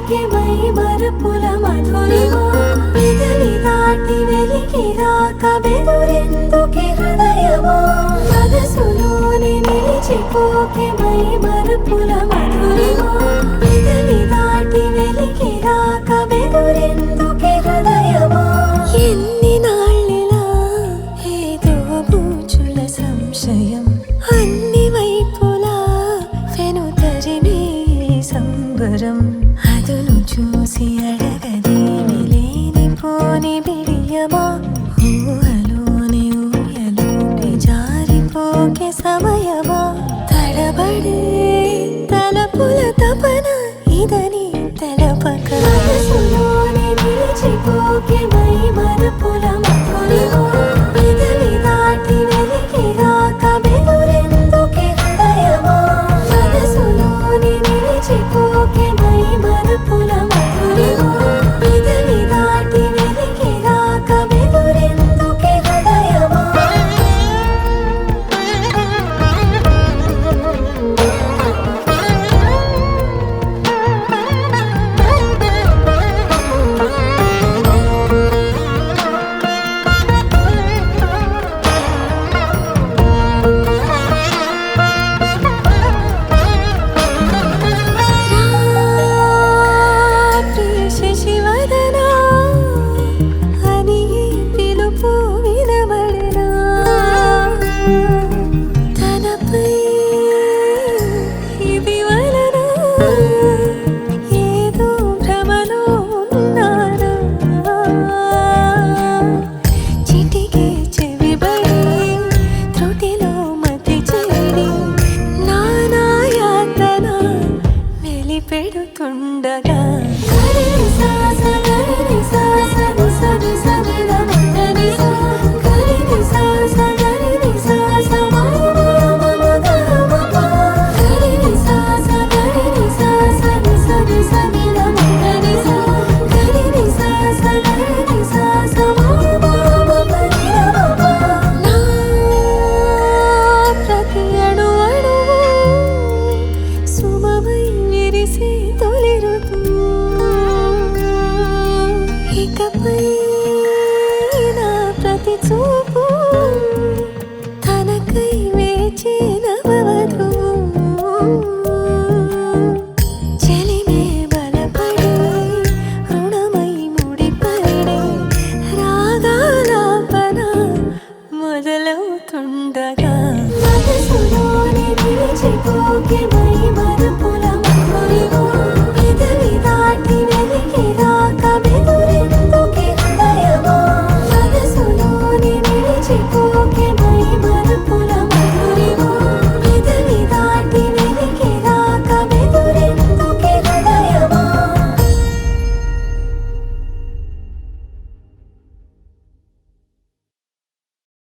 నిలిచిపోకే my మరపుల Madhurima పెదవి దాటి వెలికి రాక బెదురెందుకే హృదయమా మనసులోనే నిలిచిపోకే మై మరపుల మధురిమా పెదవి దాటి వెలికి రాక బెదురెందుకే హృదయమా ఎన్ని నాళ్ళిలా ఏదో బూచుల సంశయం అన్ని వైపులా వెనుతరిమే సంబరం అదును చూసి అడగదేమి లేనిపోని బిడియమా ఊహలోని ఊయలోకి జారిపోకే సమయమా తడబడే తలపుల తపన ఇదని తెలపక మనసులోనే నిలిచిపోకే మై మరపుల మధురిమా పెదవి దాటి వెలికి రాక బెదురెందుకే హృదయమా మనసులోనే నిలిచిపోకే మై మరపుల మధురిమా పెదవి దాటి వెలికి రాక బెదురెందుకే హృదయమా శశివదనా అని పిలుపు వినబడనా తనపై ఇది వలన ఏదో భ్రమలో ఉన్నానా చిటికే చెవిబడి త్రుటిలో మతి చేరి నానా యాతన వెలిపెడుతుండగా ప్రతి అణు అణువు సుమమై విరిసి తొలి ఋతువు ఇకపై నా ప్రతి చూపు తనకై వేచి నవవధువు చెలిమే బలపడి రుణమై ముడిపడి రాగాలాపన మొదలవుతుండగా మనసులోనే నిలిచిపోకే మై